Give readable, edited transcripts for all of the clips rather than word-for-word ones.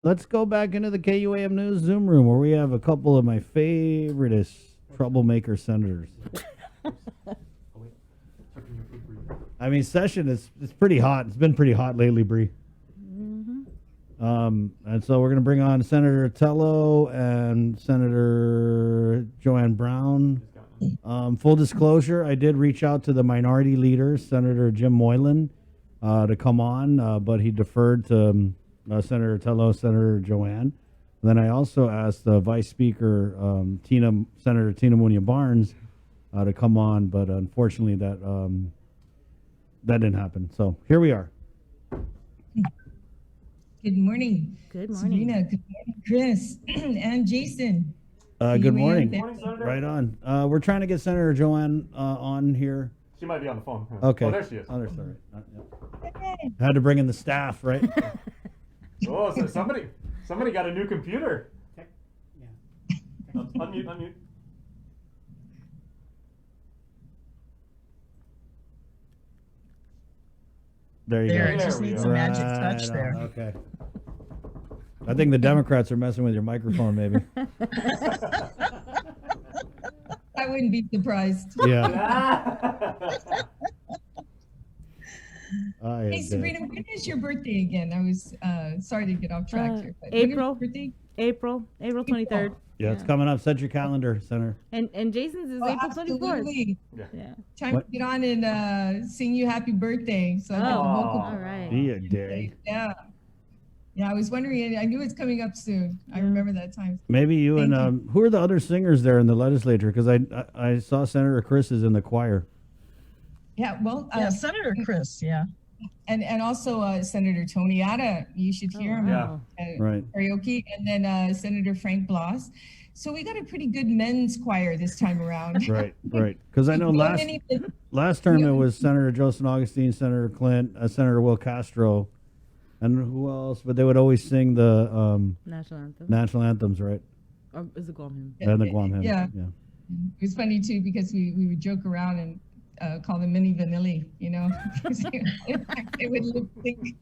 Let's go back into the KUAM News Zoom room where we have a couple of my favoriteest troublemaker senators. I mean, session is it's pretty hot. It's been pretty hot lately, Bree. And so we're going to bring on Senator Tello and Senator Joanne Brown. Full disclosure, I did reach out to the minority leader, Senator Jim Moylan, to come on, but he deferred to Senator Tello, Senator Joanne. And then I also asked the Vice Speaker, Senator Tina Munia Barnes, to come on, but unfortunately that didn't happen. So here we are. Good morning. Good morning. Sabrina. Good morning, Chris and Jason. Good morning. Right on. We're trying to get Senator Joanne on here. She might be on the phone. Okay. Oh, there she is. Oh, there's sorry. Yep. Had to bring in the staff, right? Oh, so somebody got a new computer. Yeah. Unmute. There you There, go. it just needs a magic touch there. Okay. I think the Democrats are messing with your microphone, maybe. I wouldn't be surprised. Yeah. Hey, Sabrina, when is your birthday again? I was sorry to get off track here. But April. When is your birthday? April 23rd. Yeah, it's coming up. Set your calendar, Senator. And Jason's is Oh, April 24th. absolutely. Yeah. Time What? to get on and sing you happy birthday. So I got the vocal. All right. Be a day. Yeah. Yeah, I was wondering. I knew it's coming up soon. I remember that time. Maybe you Thank and who are the other singers there in the legislature? Because I saw Senator Chris is in the choir. Yeah, well, Yeah, Senator Chris, yeah. and also Senator Tony Atta. You should hear him. Yeah. Right. Karaoke, and then Senator Frank Bloss. So we got a pretty good men's choir this time around. Right. Because I know last term it was Senator Joseph Augustine, Senator Clint, Senator Will Castro, and who else? But they would always sing the national anthems, right? Or is it Guam hymn? And the Guam hymn. Yeah. Yeah. It was funny too because we would joke around and call them mini vanilli, you know. They would lip sync.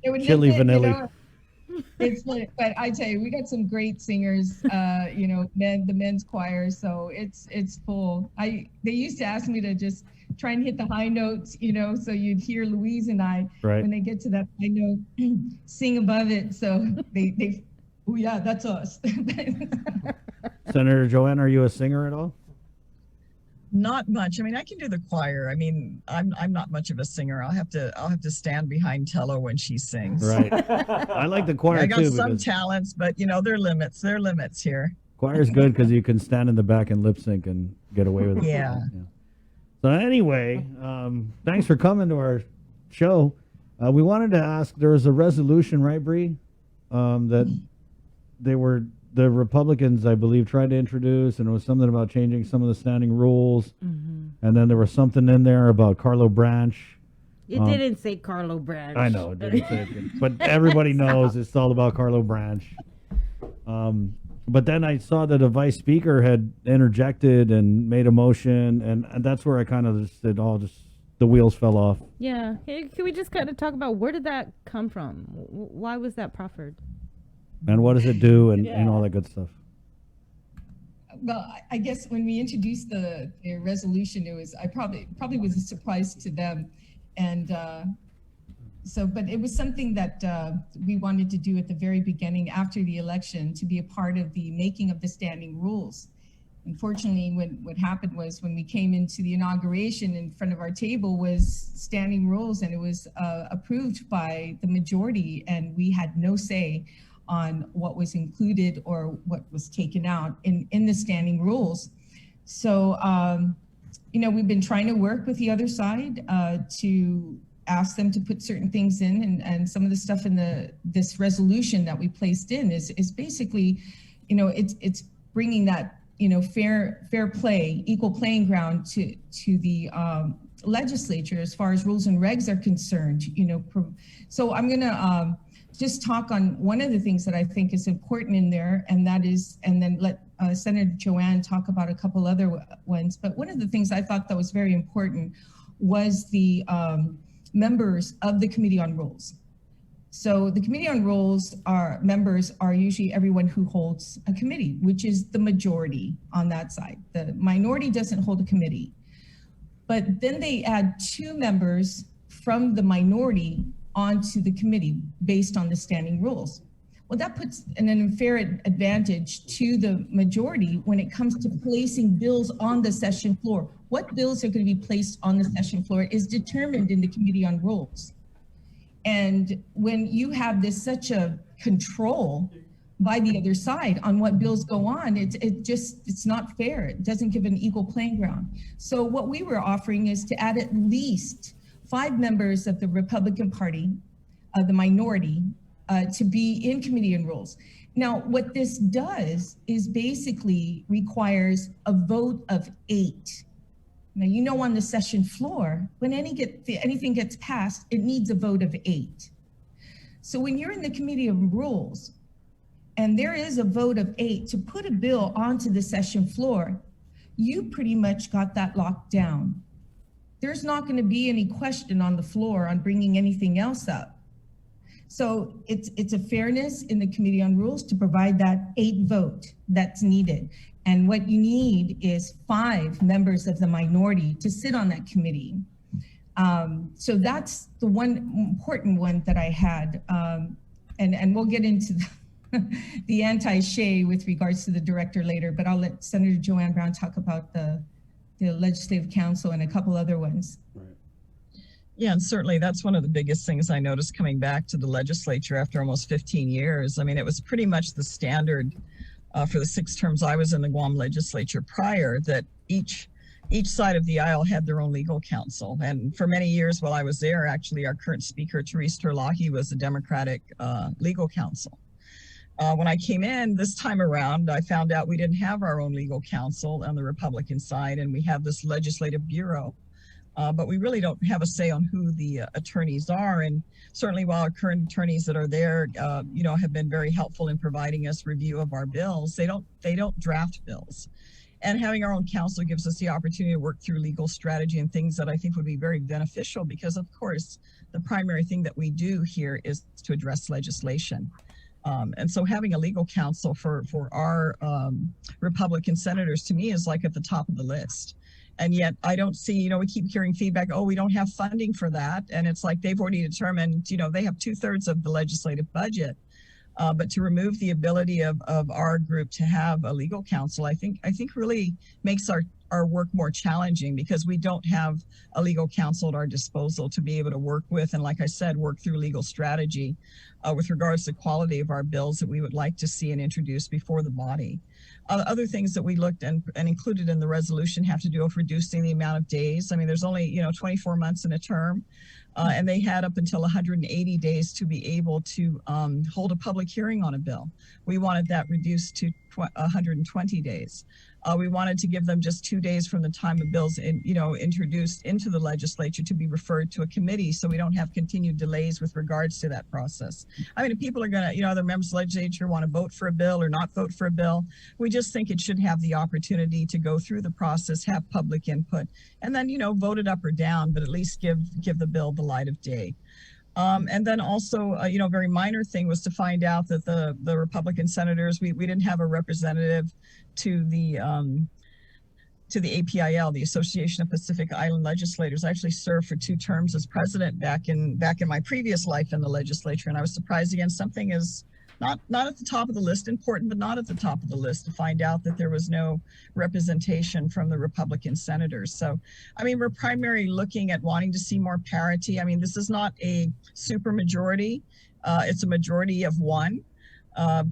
They would Chili lip sync, vanilli. you know. It's like, but I tell you, we got some great singers, you know, the men's choir. So it's full. They used to ask me to just try and hit the high notes, you know, so you'd hear Louise and I Right. when they get to that high note, sing above it. So they oh yeah, that's us. Senator Joanne, are you a singer at all? Not much. I mean, I can do the choir. I mean, I'm not much of a singer. I'll have to stand behind Tello when she sings. Right. I like the choir I got too some because talents, but you know, there are limits. There are limits here. choir's good because you can stand in the back and lip sync and get away with it. Yeah. So anyway, thanks for coming to our show. We wanted to ask. There was a resolution, right, Bree, that the Republicans, I believe, tried to introduce, and it was something about changing some of the standing rules, and then there was something in there about Carlo Branch. It didn't say Carlo Branch. I know, it didn't say it, but everybody knows it's all about Carlo Branch. But then I saw that a vice speaker had interjected and made a motion, and that's where I kind of the wheels fell off. Yeah. Can we just kind of talk about where did that come from? Why was that proffered? And what does it do, and all that good stuff. Well, I guess when we introduced the resolution, it was probably was a surprise to them, and but it was something that we wanted to do at the very beginning after the election to be a part of the making of the standing rules. Unfortunately, what happened was when we came into the inauguration, in front of our table was standing rules, and it was approved by the majority, and we had no say on what was included or what was taken out in the standing rules. So, you know, we've been trying to work with the other side to ask them to put certain things in, and some of the stuff in this resolution that we placed in is basically, you know, it's bringing that, you know, fair play, equal playing ground to the legislature as far as rules and regs are concerned, you know. So I'm gonna just talk on one of the things that I think is important in there, and that is, and then let Senator Joanne talk about a couple other ones. But one of the things I thought that was very important was the members of the Committee on Rules. So the Committee on Rules members are usually everyone who holds a committee, which is the majority on that side. The minority doesn't hold a committee. But then they add 2 members from the minority onto the committee based on the standing rules. Well, that puts an unfair advantage to the majority when it comes to placing bills on the session floor. What bills are going to be placed on the session floor is determined in the Committee on Rules. And when you have this such a control by the other side on what bills go on, it's not fair. It doesn't give an equal playing ground. So what we were offering is to add at least 5 members of the Republican Party, the minority, to be in Committee on Rules. Now, what this does is basically requires a vote of 8. Now, you know, on the session floor, when anything gets passed, it needs a vote of 8. So when you're in the Committee of Rules, and there is a vote of 8 to put a bill onto the session floor, you pretty much got that locked down. There's not going to be any question on the floor on bringing anything else up. So it's a fairness in the Committee on Rules to provide that 8 vote that's needed. And what you need is 5 members of the minority to sit on that committee. So that's the one important one that I had. And we'll get into the anti-Shea with regards to the director later, but I'll let Senator Joanne Brown talk about the Legislative Council and a couple other ones. Right. Yeah, and certainly that's one of the biggest things I noticed coming back to the legislature after almost 15 years. I mean, it was pretty much the standard for the 6 terms I was in the Guam legislature prior, that each side of the aisle had their own legal counsel. And for many years while I was there, actually, our current speaker, Therese Terlahi, was the Democratic legal counsel. When I came in this time around, I found out we didn't have our own legal counsel on the Republican side, and we have this legislative bureau. But we really don't have a say on who the attorneys are. And certainly while our current attorneys that are there, have been very helpful in providing us review of our bills, they don't draft bills. And having our own counsel gives us the opportunity to work through legal strategy and things that I think would be very beneficial, because of course, the primary thing that we do here is to address legislation. And so having a legal counsel for our Republican senators, to me, is like at the top of the list. And yet I don't see, we keep hearing feedback, oh, we don't have funding for that. And it's like they've already determined, they have 2/3 of the legislative budget. But to remove the ability of our group to have a legal counsel, I think really makes our work more challenging, because we don't have a legal counsel at our disposal to be able to work with. And like I said, work through legal strategy with regards to quality of our bills that we would like to see and introduce before the body. Other things that we looked and included in the resolution have to do with reducing the amount of days. I mean, there's only, 24 months in a term, and they had up until 180 days to be able to hold a public hearing on a bill. We wanted that reduced to 120 days. We wanted to give them just 2 days from the time a bill's introduced into the legislature to be referred to a committee, so we don't have continued delays with regards to that process. I mean, if people are going to, other members of the legislature want to vote for a bill or not vote for a bill, we just think it should have the opportunity to go through the process, have public input, and then, vote it up or down, but at least give the bill the light of day. And then also, a very minor thing was to find out that the Republican senators, we didn't have a representative to the APIL, the Association of Pacific Island Legislators. I actually served for 2 terms as president back in my previous life in the legislature, and I was surprised again. Something is not at the top of the list, important, but not at the top of the list, to find out that there was no representation from the Republican senators. So, I mean, we're primarily looking at wanting to see more parity. I mean, this is not a super majority. It's a majority of 1.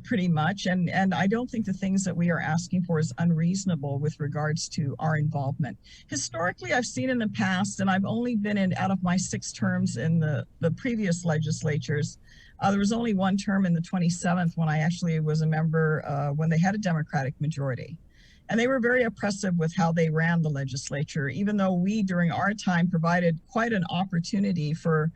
Pretty much. And I don't think the things that we are asking for is unreasonable with regards to our involvement. Historically, I've seen in the past, and I've only been in out of my 6 terms in the previous legislatures, there was only 1 term in the 27th when I actually was a member when they had a Democratic majority. And they were very oppressive with how they ran the legislature, even though we, during our time, provided quite an opportunity for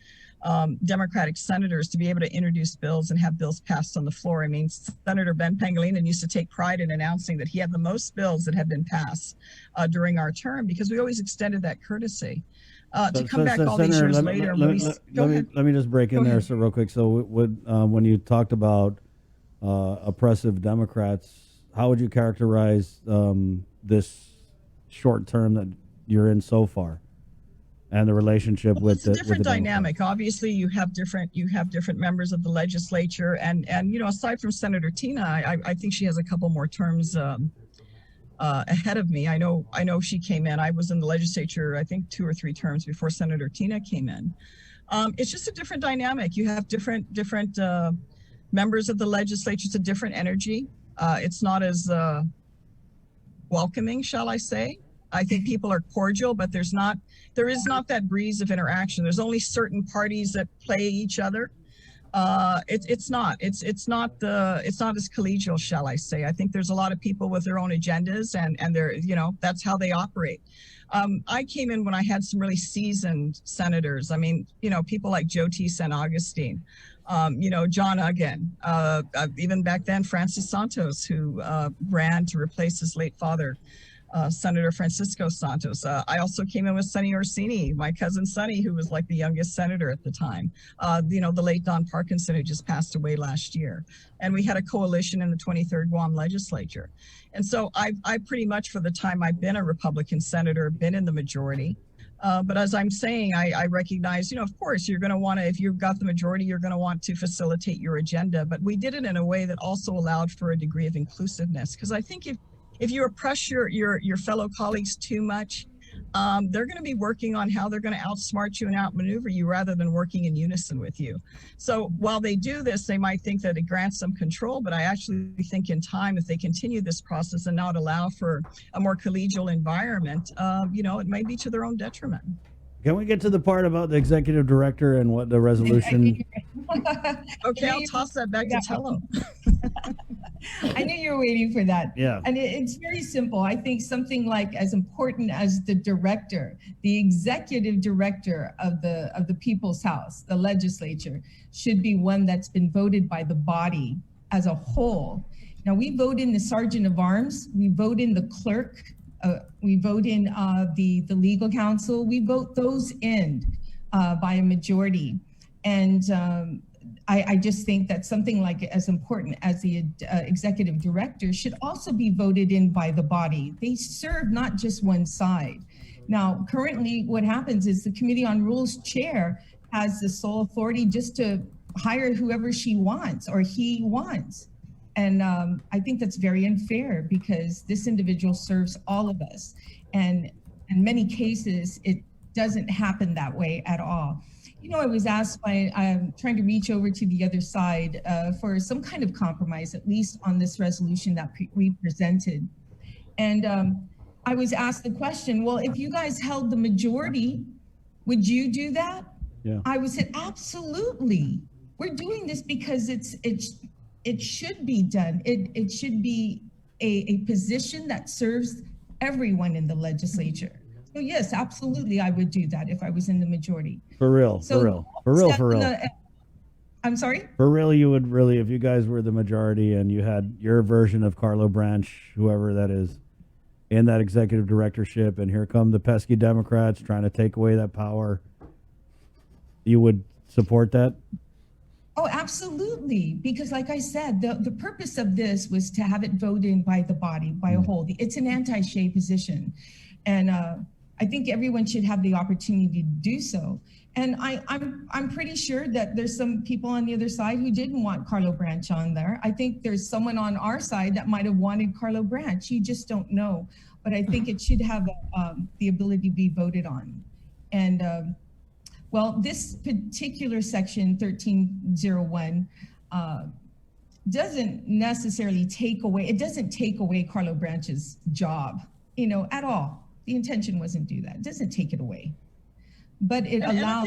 Democratic senators to be able to introduce bills and have bills passed on the floor. I mean, Senator Ben Pangilinan used to take pride in announcing that he had the most bills that had been passed during our term, because we always extended that courtesy. to come back all these Senator, years later and really. Go ahead. let me just break in Go there ahead. so real quick. So when you talked about oppressive Democrats, how would you characterize this short term that you're in so far, and the relationship Well, with it's a different with the dynamic. Obviously, you have different members of the legislature, and aside from Senator Tina, I think she has a couple more terms ahead of me. I know she came in. I was in the legislature, I think 2 or 3 terms before Senator Tina came in. It's just a different dynamic. You have different members of the legislature. It's a different energy. It's not as welcoming, shall I say. I think people are cordial, but there is not that breeze of interaction. There's only certain parties that play each other. It's not as collegial, shall I say. I think there's a lot of people with their own agendas, and they're, that's how they operate. I came in when I had some really seasoned senators. I mean, people like Joe T. San Augustine, John Uggan, even back then, Francis Santos, who ran to replace his late father, Senator Francisco Santos. I also came in with Sonny Orsini, my cousin Sonny, who was like the youngest senator at the time. The late Don Parkinson, who just passed away last year. And we had a coalition in the 23rd Guam legislature. And so I pretty much, for the time I've been a Republican senator, been in the majority. But as I'm saying, I recognize, of course, you're going to want to, if you've got the majority, you're going to want to facilitate your agenda. But we did it in a way that also allowed for a degree of inclusiveness. Because I think if you oppress your fellow colleagues too much, they're going to be working on how they're going to outsmart you and outmaneuver you rather than working in unison with you. So while they do this, they might think that it grants them control, but I actually think in time, if they continue this process and not allow for a more collegial environment, it may be to their own detriment. Can we get to the part about the executive director and what the resolution? Okay, I'll toss that back to Telo. I knew you were waiting for that. Yeah. And it's very simple. I think something like as important as the director, the executive director of the People's House, the legislature, should be one that's been voted by the body as a whole. Now, we vote in the sergeant of arms, we vote in the clerk, we vote in the legal counsel, we vote those in by a majority. And I just think that something like as important as the executive director should also be voted in by the body. They serve not just one side. Now, currently what happens is the Committee on Rules chair has the sole authority just to hire whoever she wants or he wants. And I think that's very unfair because this individual serves all of us. And in many cases, it doesn't happen that way at all. I was asked I'm trying to reach over to the other side for some kind of compromise, at least on this resolution that we presented. And I was asked the question, well, if you guys held the majority, would you do that? Yeah. I would say, absolutely. We're doing this because it should be done. It should be a position that serves everyone in the legislature. So yes, absolutely, I would do that if I was in the majority. For real. I'm sorry? For real, you would really, if you guys were the majority and you had your version of Carlo Branch, whoever that is, in that executive directorship, and here come the pesky Democrats trying to take away that power, you would support that? Oh, absolutely. Because like I said, the purpose of this was to have it voted in by the body, by a whole. It's an anti-Shea position. And I think everyone should have the opportunity to do so. And I'm pretty sure that there's some people on the other side who didn't want Carlo Branch on there. I think there's someone on our side that might have wanted Carlo Branch. You just don't know. But I think it should have the ability to be voted on. And well, this particular section 1301 doesn't necessarily take away Carlo Branch's job, at all. The intention wasn't to do that. It doesn't take it away, but it allows.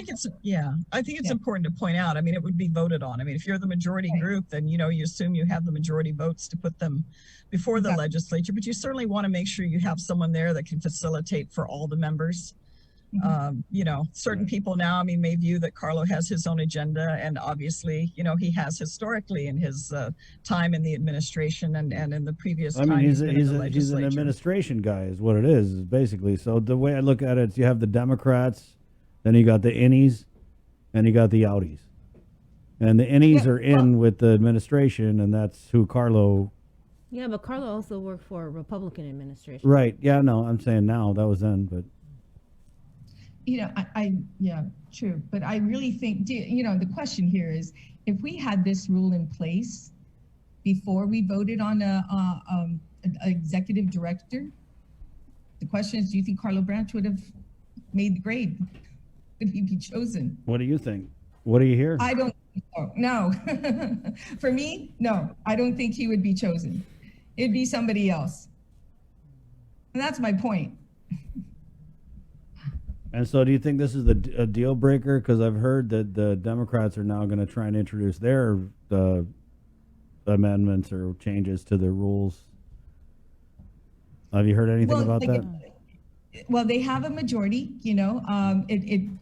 I think it's important to point out. I mean, it would be voted on. I mean, if you're the majority group, then you assume you have the majority votes to put them before the legislature. But you certainly want to make sure you have someone there that can facilitate for all the members. Certain people now, may view that Carlo has his own agenda, and obviously, he has historically in his time in the administration and in the previous time. He's an administration guy, is what it is basically. So the way I look at it is, you have the Democrats Then you got the innies, and you got the outies. And the innies Yeah, are in with the administration, and that's who Carlo. Yeah, but Carlo also worked for a Republican administration. Right? Yeah, no, I'm saying now. That was then, but You know, yeah, true. But I really think, you know, the question here is, if we had this rule in place before we voted on an executive director, the question is, do you think Carlo Branch would have made the grade? Would he be chosen? what do you think? What do you hear? I don't think so. No. For me, no. I don't think he would be chosen. It'd be somebody else. And that's my point. And so, do you think this is a deal breaker? Because I've heard that the Democrats are now going to try and introduce their amendments or changes to the rules. Have you heard anything about like, that? Well, they have a majority, you know.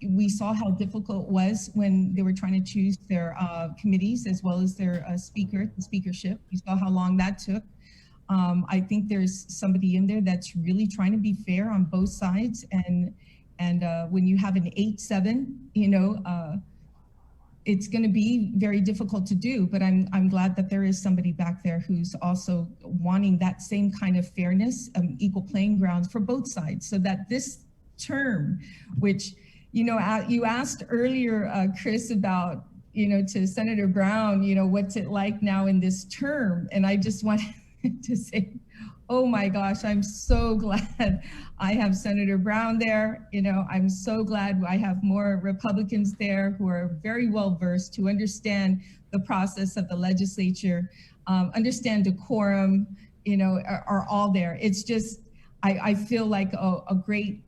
We saw how difficult it was when they were trying to choose their committees as well as their speakership. We saw how long that took. I think there's somebody in there that's really trying to be fair on both sides. And when you have an 8-7, you know, it's going to be very difficult to do, but I'm glad that there is somebody back there who's also wanting that same kind of fairness, equal playing grounds for both sides, so that this term, which, you know, you asked earlier, Chris, about, you know, to Senator Brown, you know, what's it like now in this term? And I just wanted to say, oh my gosh, I'm so glad I have Senator Brown there. You know, I'm so glad I have more Republicans there who are very well versed, who understand the process of the legislature, understand decorum, you know, are all there. It's just, I feel like a great,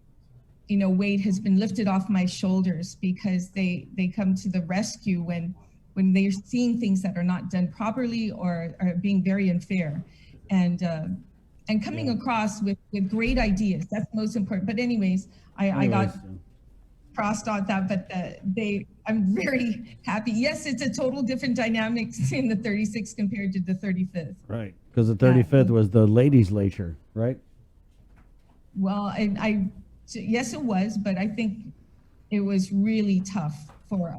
you know, weight has been lifted off my shoulders, because they come to the rescue when they're seeing things that are not done properly or are being very unfair. And coming across with great ideas. That's most important. But anyways, I got crossed out that, but I'm very happy. Yes, it's a total different dynamics in the 36th compared to the 35th. Right, because the 35th was the legislature, right? Well, yes, it was, but I think it was really tough for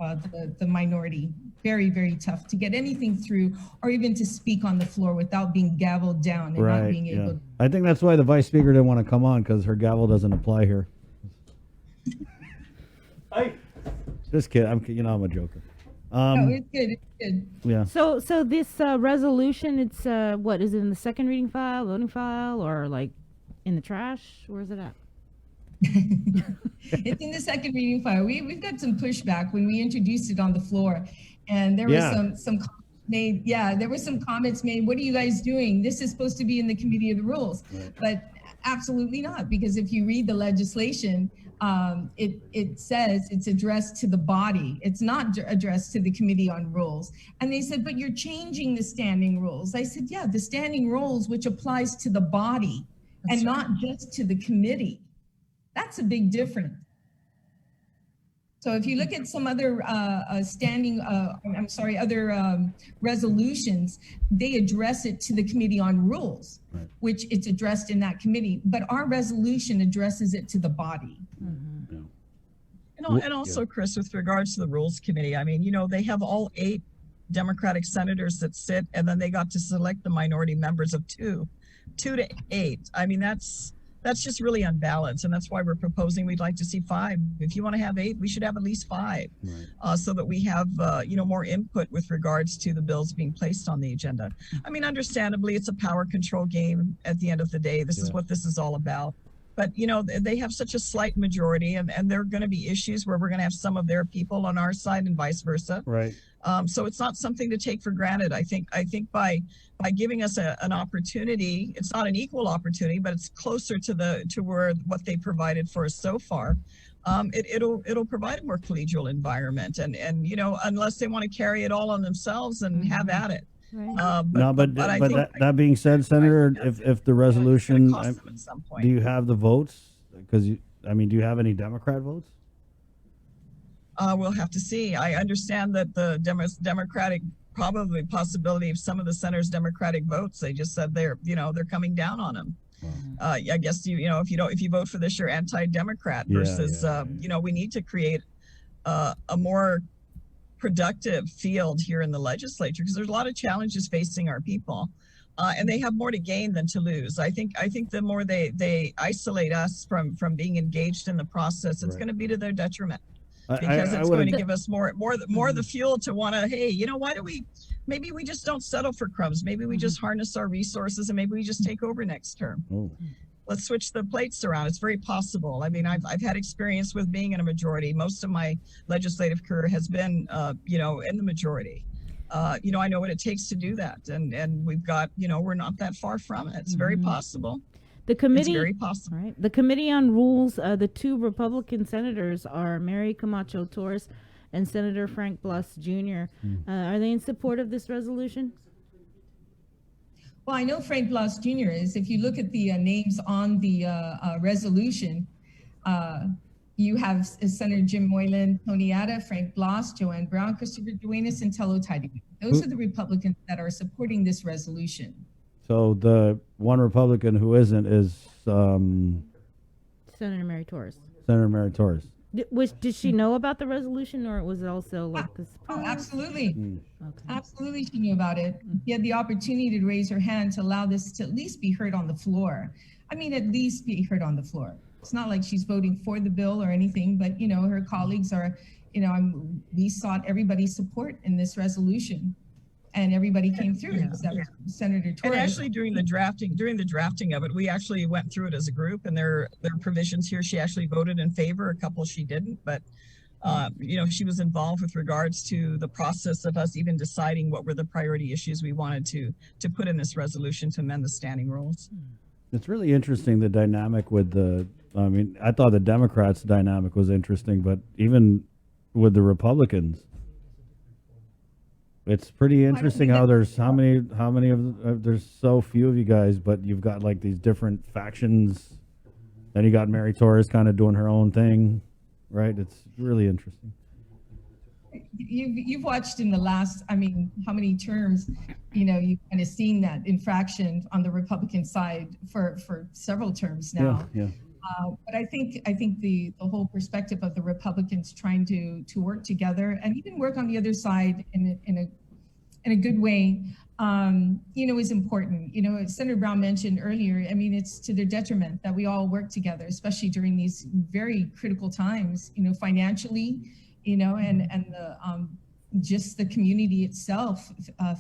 the minority. Very, very tough to get anything through, or even to speak on the floor without being gavelled down and not being able to. I think that's why the vice speaker didn't want to come on, because her gavel doesn't apply here. Just kidding. I'm a joker. No, it's good. It's good. Yeah. So this resolution, it's what is it, in the second reading file, voting file, or like in the trash? Where is it at? It's in the second reading file. We've got some pushback when we introduced it on the floor, and there was some comments made. Yeah, there were some comments made. What are you guys doing? This is supposed to be in the committee of the rules, but absolutely not, because if you read the legislation, it says it's addressed to the body. It's not addressed to the committee on rules. And they said, but you're changing the standing rules. I said, yeah, the standing rules, which applies to the body and not just to the committee. That's a big difference. So if you look at some other resolutions, they address it to the committee on rules, which it's addressed in that committee, but our resolution addresses it to the body. Mm-hmm. And also, Chris, with regards to the Rules Committee, I mean, you know, they have all 8 Democratic senators that sit, and then they got to select the minority members of 2 to 8. I mean, that's just really unbalanced, and that's why we're proposing we'd like to see 5. If you want to have 8, we should have at least 5, so that we have more input with regards to the bills being placed on the agenda. I mean, understandably, it's a power control game at the end of the day. This is what this is all about. But, you know, they have such a slight majority, and there are going to be issues where we're going to have some of their people on our side and vice versa. Right. So it's not something to take for granted. I think by giving us an opportunity, it's not an equal opportunity, but it's closer to what they provided for us so far. It'll provide a more collegial environment, and you know, unless they want to carry it all on themselves and have at it. Right. But that being said, Senator, if the resolution, do you have the votes? Because do you have any Democrat votes? We'll have to see. I understand that the Democratic possibility of some of the senators' Democratic votes, they just said they're coming down on them. I guess if you vote for this, you're anti-democrat versus we need to create a more productive field here in the legislature, because there's a lot of challenges facing our people, and they have more to gain than to lose. I think the more they isolate us from being engaged in the process, it's going to be to their detriment, because it's going to give us more the fuel to want to, hey, maybe we just don't settle for crumbs. Maybe we just harness our resources, and maybe we just take over next term. Let's switch the plates around. It's very possible. I mean, I've had experience with being in a majority. Most of my legislative career has been, in the majority. I know what it takes to do that, and we've got, we're not that far from it. It's very possible. The committee, it's very possible. Right. The Committee on Rules, the two Republican senators are Mary Camacho Torres and Senator Frank Bluss Jr. Are they in support of this resolution? Well, I know Frank Bluss Jr. is. If you look at the names on the resolution, you have Senator Jim Moylan, Tony Atta, Frank Bluss, Joanne Brown, Christopher Duenas, and Telo Taitague. Those are the Republicans that are supporting this resolution. So the one Republican who isn't is Senator Mary Torres. Senator Mary Torres. Did she know about the resolution, or was it also like this? Oh, absolutely. Okay. Absolutely, she knew about it. She had the opportunity to raise her hand to allow this to at least be heard on the floor. I mean, at least be heard on the floor. It's not like she's voting for the bill or anything, but, her colleagues are, we sought everybody's support in this resolution. And everybody came through. Except Senator Torres. And actually, during the drafting of it, we actually went through it as a group, and there are provisions here. She actually voted in favor. A couple she didn't, but she was involved with regards to the process of us even deciding what were the priority issues we wanted to put in this resolution to amend the standing rules. It's really interesting, the dynamic with I thought the Democrats' dynamic was interesting, but even with the Republicans, it's pretty interesting how there's how many of there's so few of you guys, but you've got like these different factions. Then you got Mary Torres kind of doing her own thing, right? It's really interesting. You've watched in the last, how many terms, you've kind of seen that infraction on the Republican side for several terms now. Yeah. But I think the whole perspective of the Republicans trying to work together and even work on the other side in a good way, is important. As Senator Brown mentioned earlier, it's to their detriment that we all work together, especially during these very critical times, financially, and the just the community itself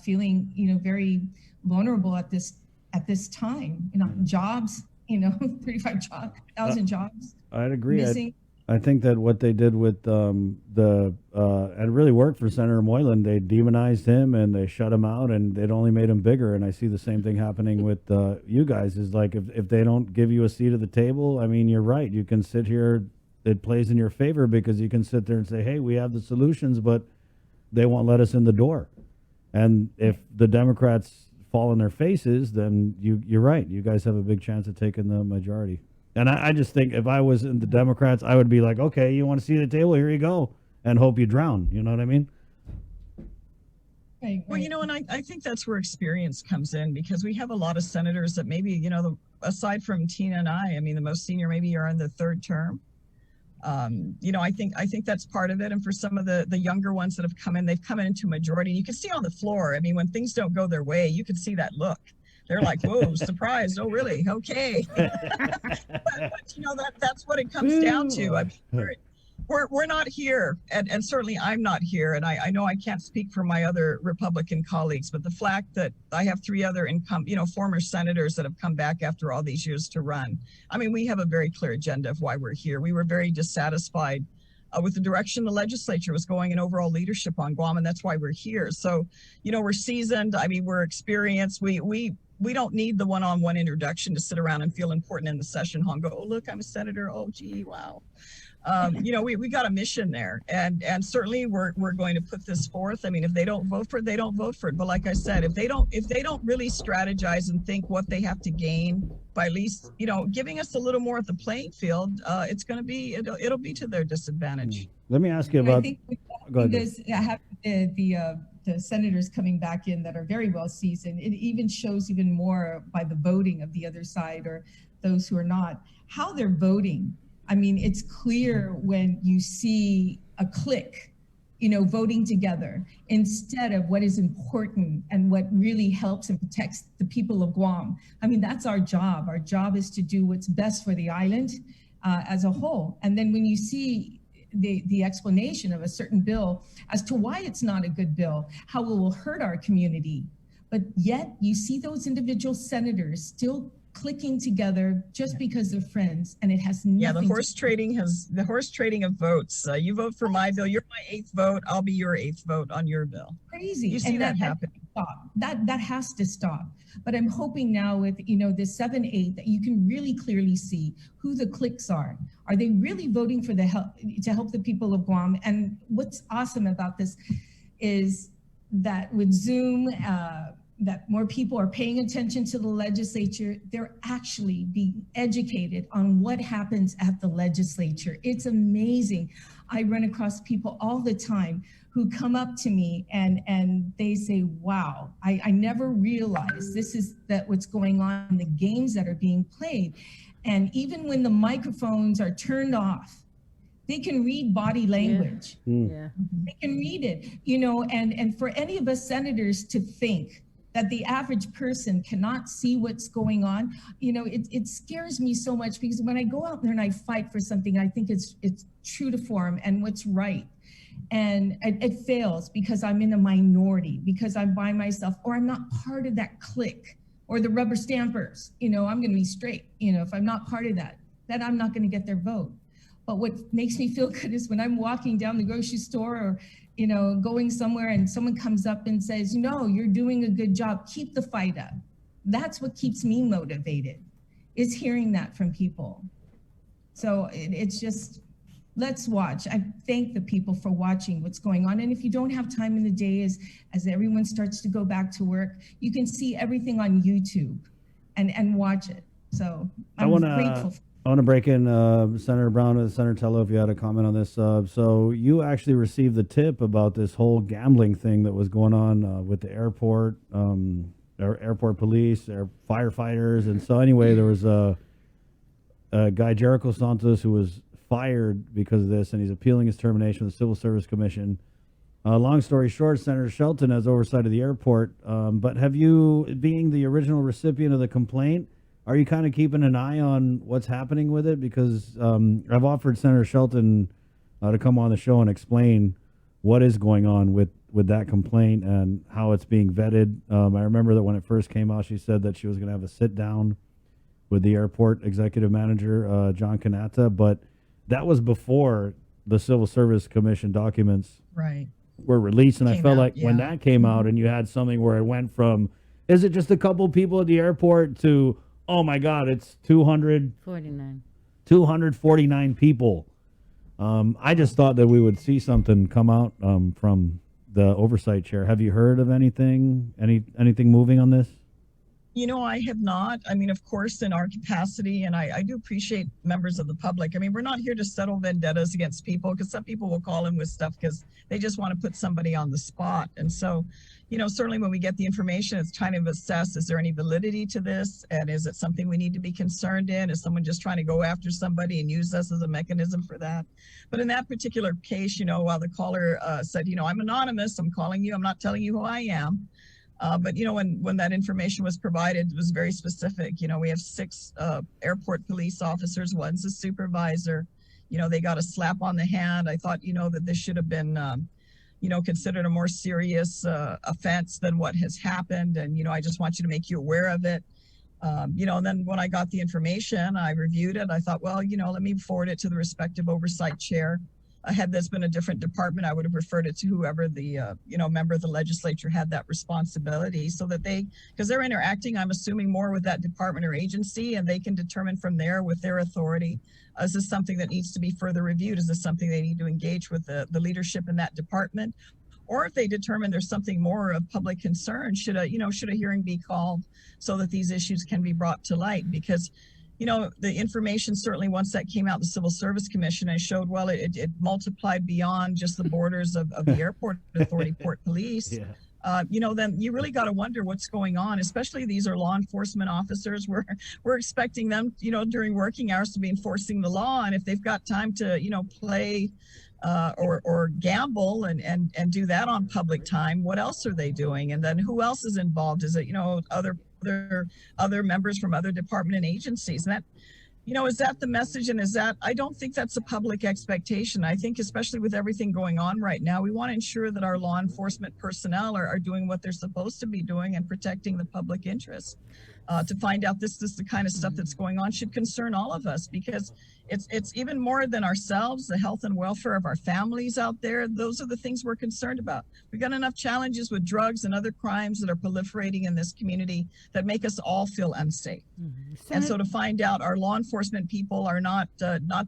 feeling, very vulnerable at this time. Jobs. 35,000 jobs. I'd agree. Missing. I think that what they did with and it really worked for Senator Moylan. They demonized him and they shut him out, and it only made him bigger. And I see the same thing happening with you guys. Is like if they don't give you a seat at the table, you're right. You can sit here. It plays in your favor because you can sit there and say, "Hey, we have the solutions," but they won't let us in the door. And if the Democrats fall on their faces, then you're right. You guys have a big chance of taking the majority. And I just think if I was in the Democrats, I would be like, okay, you want to see the table? Here you go. And hope you drown. You know what I mean? Right. Well, and I think that's where experience comes in, because we have a lot of senators that maybe, aside from Tina and I, the most senior maybe are in the third term. I think that's part of it. And for some of the younger ones that have come in, they've come into majority. You can see on the floor, when things don't go their way, you can see that look. They're like, whoa, surprised. Oh, really? Okay. but that's what it comes down to. We're not here, and certainly I'm not here. And I know I can't speak for my other Republican colleagues, but the fact that I have three other former senators that have come back after all these years to run. We have a very clear agenda of why we're here. We were very dissatisfied with the direction the legislature was going and overall leadership on Guam, and that's why we're here. So, we're seasoned. We're experienced. We don't need the one-on-one introduction to sit around and feel important in the session hall and go, oh, look, I'm a senator. Oh, gee, wow. We got a mission there, and certainly we're going to put this forth. If they don't vote for it, they don't vote for it. But like I said, if they don't really strategize and think what they have to gain by at least, giving us a little more at the playing field, it's going to be, it'll be to their disadvantage. Let me ask you about. I think go ahead. have the the senators coming back in that are very well seasoned. It even shows even more by the voting of the other side or those who are not, how they're voting. I mean, it's clear when you see a clique, you know, voting together instead of what is important and what really helps and protects the people of Guam. I mean, that's our job. Our job is to do what's best for the island as a whole. And then when you see the explanation of a certain bill as to why it's not a good bill, how it will hurt our community, but yet you see those individual senators still clicking together just because they're friends, and it has nothing. Yeah, the horse trading of votes. You vote for my bill, you're my 8th vote, I'll be your 8th vote on your bill. Crazy. You see and that happening. That has to stop. But I'm hoping now with, you know, this 7-8 that you can really clearly see who the cliques are. Are they really voting for the help to help the people of Guam? And what's awesome about this is that with Zoom, that more people are paying attention to the legislature. They're actually being educated on what happens at the legislature. It's amazing. I run across people all the time who come up to me and they say, wow, I never realized this is what's going on in the games that are being played. And even when the microphones are turned off, they can read body language. Yeah. They can read it, you know, and for any of us senators to think that the average person cannot see what's going on, you know, it scares me so much, because when I go out there and I fight for something, I think it's true to form and what's right. And it fails because I'm in a minority, because I'm by myself, or I'm not part of that clique or the rubber stampers. You know, I'm going to be straight. You know, if I'm not part of that, then I'm not going to get their vote. But what makes me feel good is when I'm walking down the grocery store or, you know, going somewhere and someone comes up and says, no, you're doing a good job, keep the fight up. That's what keeps me motivated, is hearing that from people. So it's just, let's watch. I thank the people for watching what's going on. And if you don't have time in the day, as everyone starts to go back to work, you can see everything on YouTube and watch it. So I'm grateful. I want to break in, Senator Brown and Senator Telo, if you had a comment on this. So you actually received the tip about this whole gambling thing that was going on with the airport, airport police, firefighters. And so anyway, there was a guy, Jericho Santos, who was fired because of this, and he's appealing his termination with the Civil Service Commission. Long story short, Senator Shelton has oversight of the airport. But have you, being the original recipient of the complaint, are you kind of keeping an eye on what's happening with it? Because I've offered Senator Shelton to come on the show and explain what is going on with that complaint and how it's being vetted. I remember that when it first came out, she said that she was going to have a sit down with the airport executive manager, John Kanata, but that was before the Civil Service Commission documents were released. And I felt like when that came out and you had something where it went from, is it just a couple people at the airport, to, oh my God, it's 249 people. I just thought that we would see something come out from the oversight chair. Have you heard of anything moving on this? You know, I have not. I mean, of course, in our capacity, and I do appreciate members of the public. I mean, we're not here to settle vendettas against people, because some people will call in with stuff because they just want to put somebody on the spot. And so, you know, certainly when we get the information, it's trying to assess, is there any validity to this? And is it something we need to be concerned in? Is someone just trying to go after somebody and use us as a mechanism for that? But in that particular case, you know, while the caller said, you know, I'm anonymous, I'm calling you, I'm not telling you who I am. But, you know, when that information was provided, it was very specific. You know, we have 6 airport police officers. One's a supervisor. You know, they got a slap on the hand. I thought, you know, that this should have been, you know, considered a more serious offense than what has happened. And, you know, I just want you to make you aware of it. You know, and then when I got the information, I reviewed it. I thought, well, you know, let me forward it to the respective oversight chair. Had this been a different department, I would have referred it to whoever the, you know, member of the legislature had that responsibility, so that because they're interacting, I'm assuming, more with that department or agency, and they can determine from there with their authority, is this something that needs to be further reviewed? Is this something they need to engage with the leadership in that department? Or if they determine there's something more of public concern, should a hearing be called so that these issues can be brought to light? Because, the information certainly once that came out, the Civil Service Commission, and showed, well, it multiplied beyond just the borders of the airport authority, Port Police. Yeah. Then you really got to wonder what's going on, especially these are law enforcement officers. We're expecting them, during working hours to be enforcing the law. And if they've got time to, play or gamble and do that on public time, what else are they doing? And then who else is involved? Is it, other members from other department and agencies? And that, is that the message? And I don't think that's a public expectation. I think especially with everything going on right now, we want to ensure that our law enforcement personnel are doing what they're supposed to be doing and protecting the public interest. To find out this is the kind of stuff that's going on should concern all of us, because it's even more than ourselves, the health and welfare of our families out there. Those are the things we're concerned about. We've got enough challenges with drugs and other crimes that are proliferating in this community that make us all feel unsafe. And so to find out our law enforcement people are not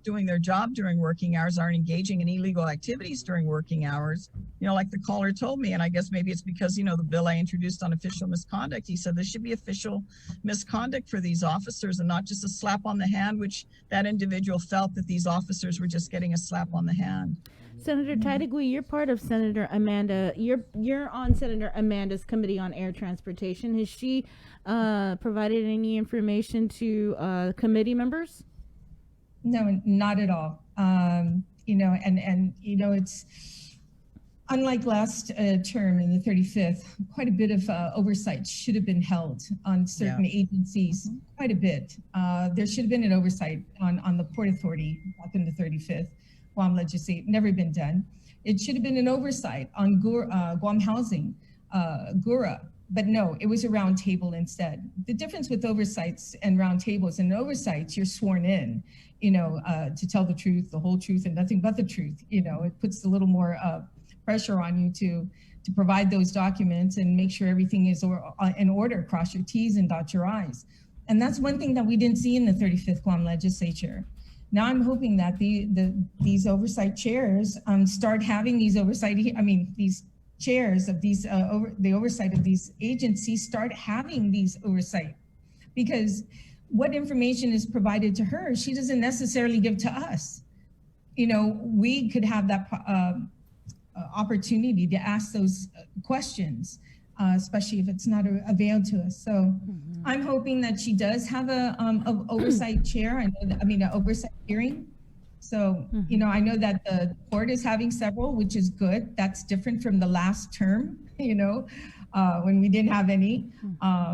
doing their job during working hours, aren't engaging in illegal activities during working hours, like the caller told me, and I guess maybe it's because, the bill I introduced on official misconduct, he said this should be official misconduct for these officers and not just a slap on the hand, which that individual felt that these officers were just getting a slap on the hand. Senator Taitague, you're part of Senator Amanda. You're on Senator Amanda's Committee on Air Transportation. Has she provided any information to committee members? No, not at all. It's unlike last term in the 35th, quite a bit of oversight should have been held on certain agencies, quite a bit. There should have been an oversight on the Port Authority back in the 35th Guam legislature, never been done. It should have been an oversight on Guam Housing, GURA, but no, it was a round table instead. The difference with oversights and round tables, and oversights, you're sworn in, to tell the truth, the whole truth, and nothing but the truth. It puts a little more pressure on you to provide those documents and make sure everything is in order, cross your T's and dot your I's. And that's one thing that we didn't see in the 35th Guam legislature. Now I'm hoping that these oversight chairs start having these these chairs of these the oversight of these agencies start having these oversight, because what information is provided to her, she doesn't necessarily give to us. We could have that opportunity to ask those questions, especially if it's not availed to us. So I'm hoping that she does have a oversight chair, an oversight hearing. So, I know that the court is having several, which is good. That's different from the last term, when we didn't have any. But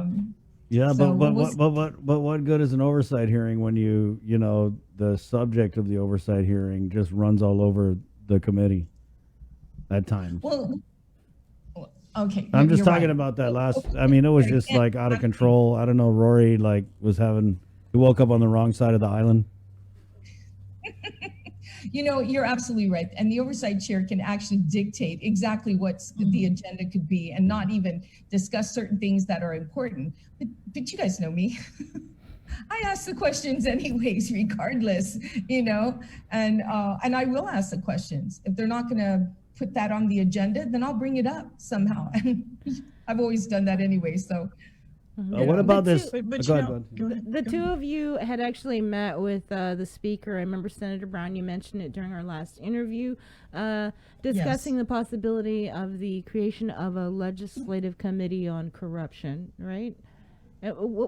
what good is an oversight hearing when the subject of the oversight hearing just runs all over the committee at times? Well, okay. I'm just talking about that last. It was just like out of control. I don't know. Rory he woke up on the wrong side of the island. You're absolutely right. And the oversight chair can actually dictate exactly what the agenda could be and not even discuss certain things that are important. But you guys know me. I ask the questions anyways, regardless, and I will ask the questions. If they're not going to put that on the agenda, then I'll bring it up somehow. And I've always done that anyway. So what about this? The two of you had actually met with the speaker. I remember Senator Brown, you mentioned it during our last interview, discussing the possibility of the creation of a legislative committee on corruption, right?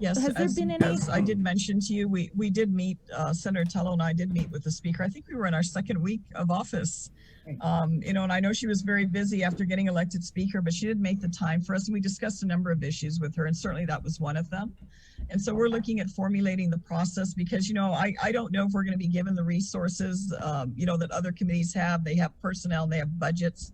Yes, has there been any? As I did mention to you, we did meet, Senator Telo and I did meet with the speaker. I think we were in our second week of office. And I know she was very busy after getting elected speaker, but she did make the time for us. And we discussed a number of issues with her, and certainly that was one of them. And so we're looking at formulating the process because, I don't know if we're going to be given the resources, that other committees have. They have personnel, they have budgets.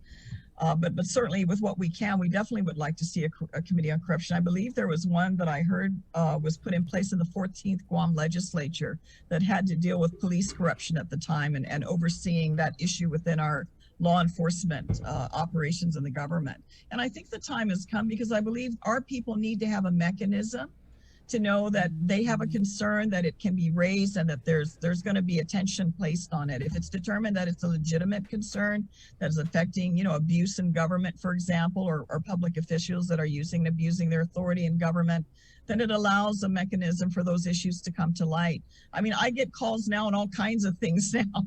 But certainly with what we can, we definitely would like to see a committee on corruption. I believe there was one that I heard was put in place in the 14th Guam legislature that had to deal with police corruption at the time and overseeing that issue within our law enforcement operations in the government. And I think the time has come because I believe our people need to have a mechanism to know that they have a concern, that it can be raised, and that there's going to be attention placed on it. If it's determined that it's a legitimate concern that is affecting, abuse in government, for example, or public officials that are abusing their authority in government, then it allows a mechanism for those issues to come to light. I mean, I get calls now on all kinds of things now.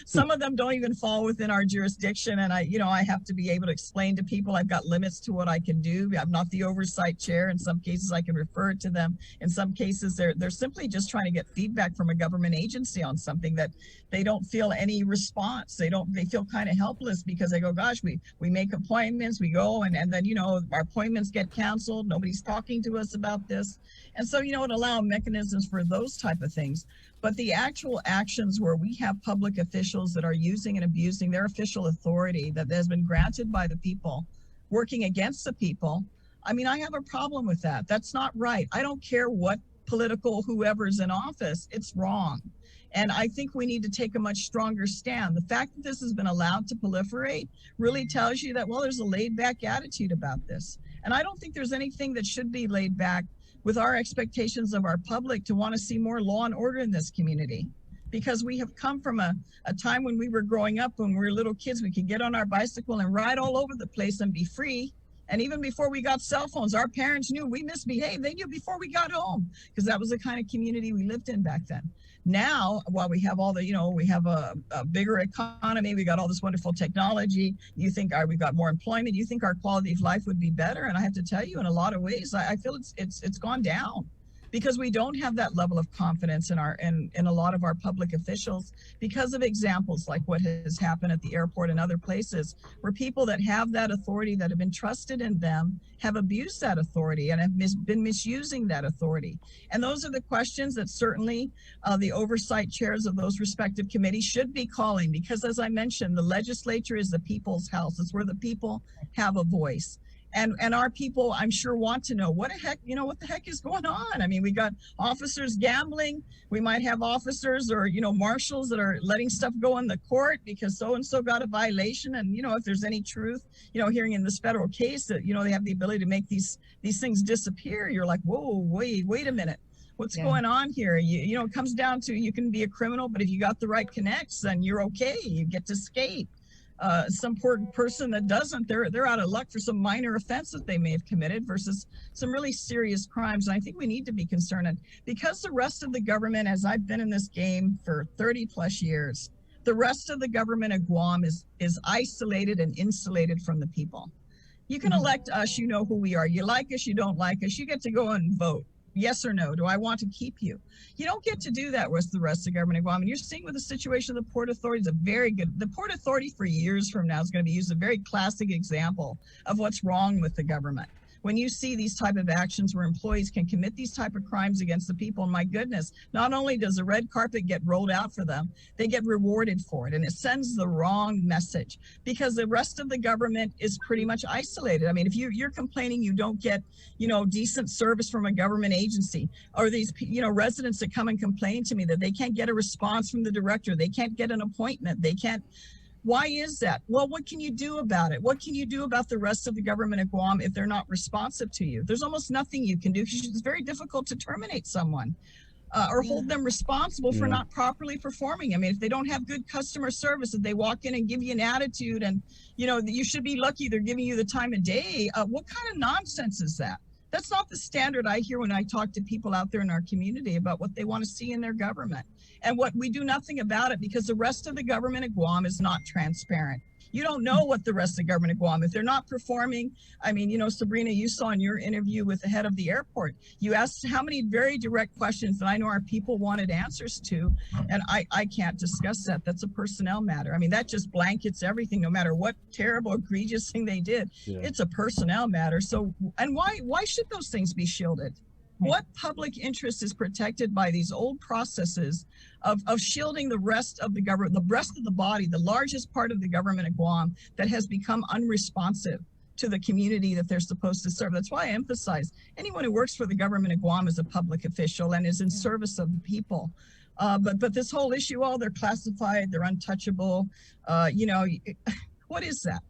Some of them don't even fall within our jurisdiction. And I have to be able to explain to people I've got limits to what I can do. I'm not the oversight chair. In some cases, I can refer it to them. In some cases, they're simply just trying to get feedback from a government agency on something that they don't feel any response. They feel kind of helpless because they go, gosh, we make appointments, we go, and then, our appointments get canceled. Nobody's talking to us about this. And so, it allows mechanisms for those type of things. But the actual actions where we have public officials that are using and abusing their official authority that has been granted by the people, working against the people, I mean, I have a problem with that. That's not right. I don't care what political whoever's in office, it's wrong. And I think we need to take a much stronger stand. The fact that this has been allowed to proliferate really tells you that, well, there's a laid back attitude about this. And I don't think there's anything that should be laid back with our expectations of our public to want to see more law and order in this community. Because we have come from a time when we were growing up, when we were little kids, we could get on our bicycle and ride all over the place and be free. And even before we got cell phones, our parents knew we misbehaved. They knew before we got home, because that was the kind of community we lived in back then. Now, while we have all the, we have a bigger economy, we got all this wonderful technology, you think we got more employment, you think our quality of life would be better. And I have to tell you, in a lot of ways, I feel it's gone down, because we don't have that level of confidence in a lot of our public officials, because of examples like what has happened at the airport and other places, where people that have that authority, that have been trusted in them, have abused that authority and have been misusing that authority. And those are the questions that certainly the oversight chairs of those respective committees should be calling, because as I mentioned, the legislature is the people's house. It's where the people have a voice. And our people, I'm sure, want to know what the heck is going on. I mean, we got officers gambling. We might have officers or, marshals that are letting stuff go in the court because so-and-so got a violation. And, if there's any truth, hearing in this federal case that, they have the ability to make these things disappear. You're like, whoa, wait a minute. What's going on here? It comes down to, you can be a criminal, but if you got the right connects, then you're okay. You get to escape. Some poor person that doesn't, they're out of luck for some minor offense that they may have committed versus some really serious crimes. And I think we need to be concerned. And because the rest of the government, as I've been in this game for 30 plus years, the rest of the government of Guam is isolated and insulated from the people. You can elect us, you know who we are. You like us, you don't like us, you get to go and vote. Yes or no, do I want to keep you? You don't get to do that with the rest of the government of Guam. And you're seeing with the situation of the Port Authority is the Port Authority for years from now is going to be used a very classic example of what's wrong with the government. When you see these type of actions where employees can commit these type of crimes against the people, my goodness, not only does the red carpet get rolled out for them, they get rewarded for it. And it sends the wrong message, because the rest of the government is pretty much isolated. I mean, if you're complaining you don't get, decent service from a government agency, or these, residents that come and complain to me that they can't get a response from the director, they can't get an appointment, they can't. Why is that? Well, what can you do about it? What can you do about the rest of the government of Guam if they're not responsive to you? There's almost nothing you can do, because it's very difficult to terminate someone or hold them responsible for not properly performing. I mean, if they don't have good customer service, if they walk in and give you an attitude and, you should be lucky they're giving you the time of day, what kind of nonsense is that? That's not the standard I hear when I talk to people out there in our community about what they want to see in their government. And what we do nothing about it, because the rest of the government of Guam is not transparent. You don't know what the rest of the government of Guam, if they're not performing. I mean, Sabrina, you saw in your interview with the head of the airport, you asked how many very direct questions that I know our people wanted answers to. And I can't discuss that. That's a personnel matter. I mean, that just blankets everything, no matter what terrible, egregious thing they did. Yeah. It's a personnel matter. So, and why should those things be shielded? What public interest is protected by these old processes of shielding the rest of the government, the rest of the body, the largest part of the government of Guam that has become unresponsive to the community that they're supposed to serve? That's why I emphasize anyone who works for the government of Guam is a public official and is in service of the people. But this whole issue, they're classified, they're untouchable. What is that?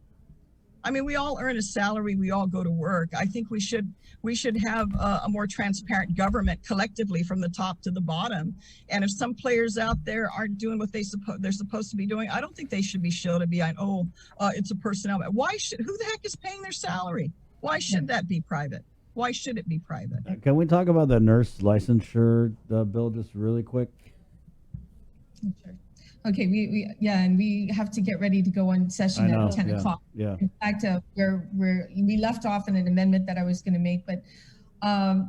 I mean, we all earn a salary, we all go to work. I think we should have a more transparent government collectively from the top to the bottom. And if some players out there aren't doing what they're supposed to be doing, I don't think they should be shielded behind, it's a personnel. Who the heck is paying their salary? Why should that be private? Why should it be private? Can we talk about the nurse licensure bill just really quick? Sure. Okay, yeah, and we have to get ready to go on session at 10 o'clock. Yeah. In fact, we left off in an amendment that I was going to make, but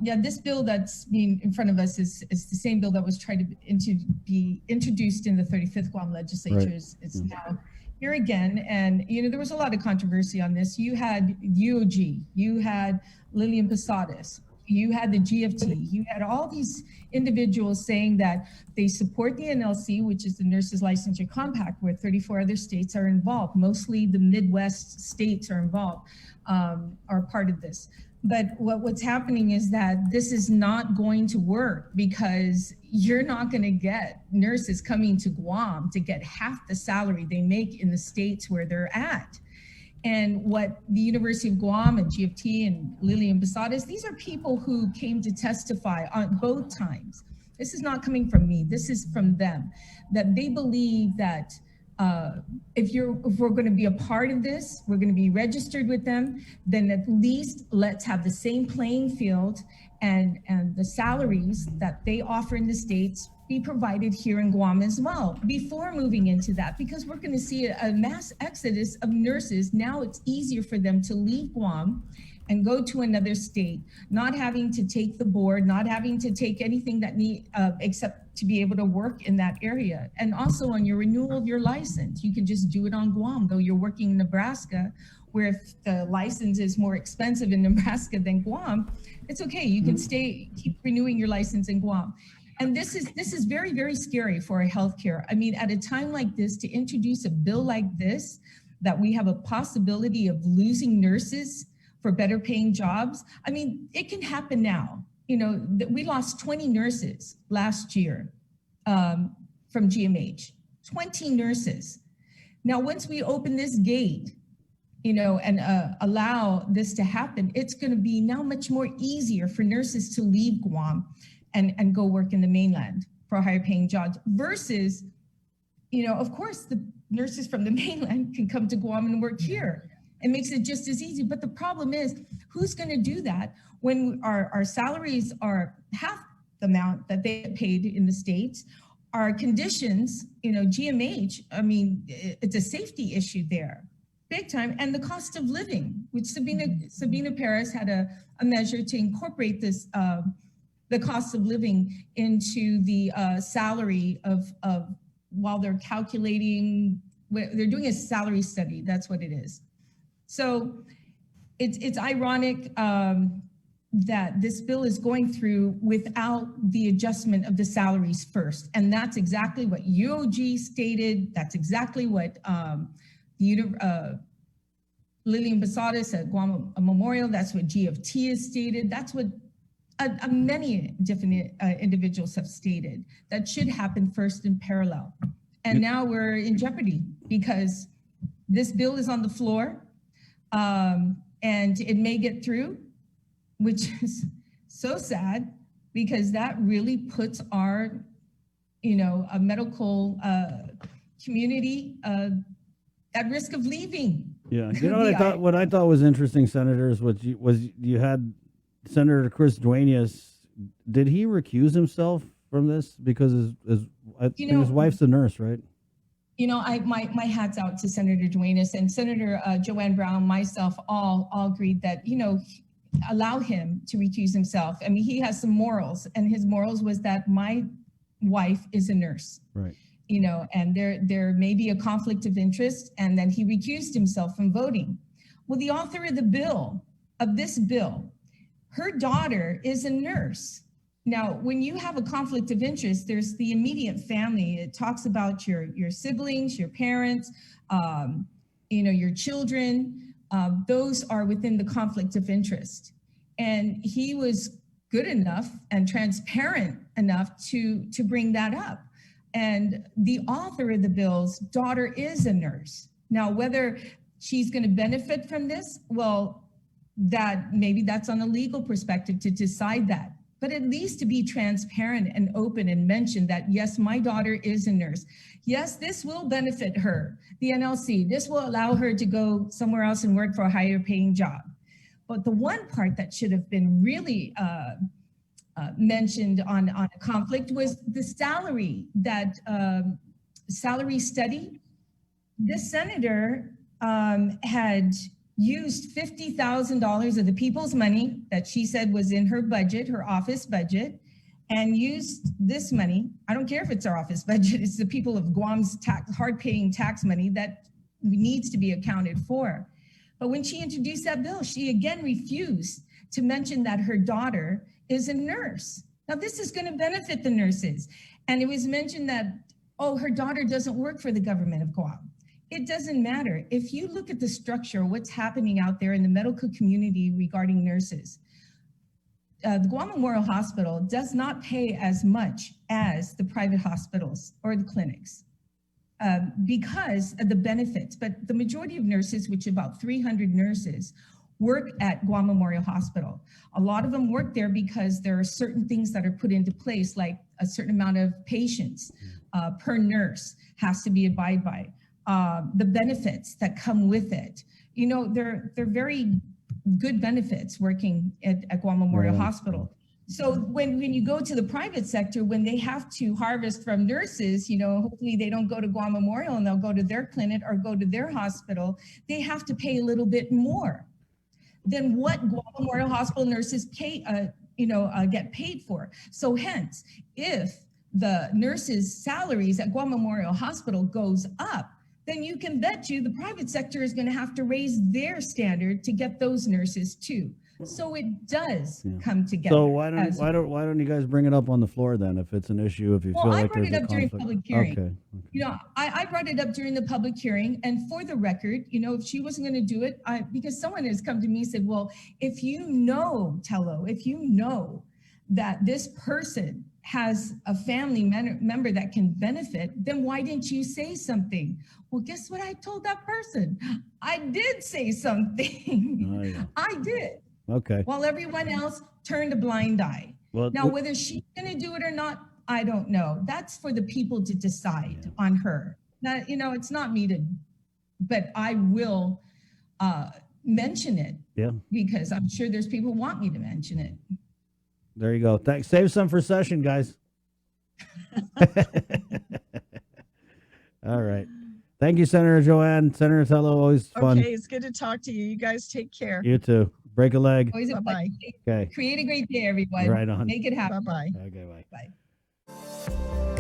yeah, this bill that's being in front of us is the same bill that was tried to be introduced in the 35th Guam legislature. Right. It's now here again, and there was a lot of controversy on this. You had UOG, you had Lillian Posadas, you had the GFT, you had all these individuals saying that they support the NLC, which is the Nurses Licensure Compact, where 34 other states are involved. Mostly the Midwest states are involved, are part of this. But what's happening is that this is not going to work, because you're not going to get nurses coming to Guam to get half the salary they make in the states where they're at. And what the University of Guam and GFT and Lillian Posadas, these are people who came to testify on both times. This is not coming from me, this is from them, that they believe that if we're going to be a part of this, we're going to be registered with them, then at least let's have the same playing field, and the salaries that they offer in the States be provided here in Guam as well before moving into that, because we're going to see a mass exodus of nurses. Now it's easier for them to leave Guam and go to another state, not having to take the board, not having to take anything that except to be able to work in that area. And also on your renewal of your license, you can just do it on Guam, though you're working in Nebraska, where if the license is more expensive in Nebraska than Guam, it's okay, you can keep renewing your license in Guam. And this is very, very scary for our healthcare. I mean, at a time like this, to introduce a bill like this, that we have a possibility of losing nurses for better paying jobs. I mean, it can happen now. We lost 20 nurses last year from GMH, 20 nurses. Now, once we open this gate, and allow this to happen, it's going to be now much more easier for nurses to leave Guam and go work in the mainland for higher paying jobs versus, of course, the nurses from the mainland can come to Guam and work here. It makes it just as easy. But the problem is, who's going to do that when our salaries are half the amount that they get paid in the States? Our conditions, GMH, I mean, it's a safety issue there, big time. And the cost of living, which Sabina Paris had a measure to incorporate this, the cost of living into the salary of while they're calculating, they're doing a salary study, that's what it is. So it's ironic that this bill is going through without the adjustment of the salaries first. And that's exactly what UOG stated. That's exactly what Lillian Posadas at Guam Memorial, that's what GFT has stated. That's what many different individuals have stated. That should happen first in parallel. And now we're in jeopardy because this bill is on the floor. And it may get through, which is so sad because that really puts our, a medical community at risk of leaving. Yeah, what I thought was interesting, senators, was you had Senator Chris Duenas. Did he recuse himself from this because his wife's a nurse, right? My hat's out to Senator Duenas and Senator Joanne Brown, myself, all agreed that, allow him to recuse himself. I mean, he has some morals, and his morals was that my wife is a nurse. Right. And there may be a conflict of interest, and then he recused himself from voting. Well, the author of this bill, her daughter is a nurse. Now, when you have a conflict of interest, there's the immediate family. It talks about your siblings, your parents, your children. Those are within the conflict of interest. And he was good enough and transparent enough to bring that up. And the author of the bill's daughter is a nurse. Now, whether she's going to benefit from this, well, maybe that's on a legal perspective to decide that. But at least to be transparent and open and mention that, yes, my daughter is a nurse. Yes, this will benefit her, the NLC. This will allow her to go somewhere else and work for a higher paying job. but the one part that should have been really mentioned on a conflict was the salary, that salary study. This senator had used $50,000 of the people's money that she said was in her budget, her office budget, and used this money. I don't care if it's our office budget, it's the people of Guam's hard-paying tax money that needs to be accounted for. But when she introduced that bill, she again refused to mention that her daughter is a nurse. Now, this is going to benefit the nurses. And it was mentioned that, oh, her daughter doesn't work for the government of Guam. It doesn't matter. If you look at the structure, what's happening out there in the medical community regarding nurses, the Guam Memorial Hospital does not pay as much as the private hospitals or the clinics because of the benefits. But the majority of nurses, which about 300 nurses, work at Guam Memorial Hospital. A lot of them work there because there are certain things that are put into place, like a certain amount of patients per nurse has to be abided by. The benefits that come with it. You know, they're very good benefits working at Guam Memorial Hospital. So when you go to the private sector, when they have to harvest from nurses, you know, hopefully they don't go to Guam Memorial and they'll go to their clinic or go to their hospital, they have to pay a little bit more than what Guam Memorial Hospital nurses pay, get paid for. So hence, if the nurses' salaries at Guam Memorial Hospital goes up, then you can bet you the private sector is going to have to raise their standard to get those nurses too. So it does come together. So why don't you guys bring it up on the floor then, if it's an issue, if you feel like there's a conflict? I brought it up during public hearing. Okay. You know, I brought it up during the public hearing, and for the record, you know, if she wasn't going to do it, because someone has come to me and said, well, if you know, Telo, if you know that this person has a family member that can benefit, then why didn't you say something? Well, guess what I told that person? I did say something. Oh, yeah. I did. Okay. While everyone else turned a blind eye. Well, now, whether she's going to do it or not, I don't know. That's for the people to decide on her. That, you know, it's not me to, but I will mention it. Yeah. Because I'm sure there's people who want me to mention it. There you go. Thanks. Save some for session, guys. All right. Thank you, Senator Joanne. Senator Telo, always fun. Okay, it's good to talk to you. You guys take care. You too. Break a leg. Always a Bye-bye. pleasure. Okay. Create a great day, everyone. Right on. Make it happen. Bye-bye. Okay, bye. Bye.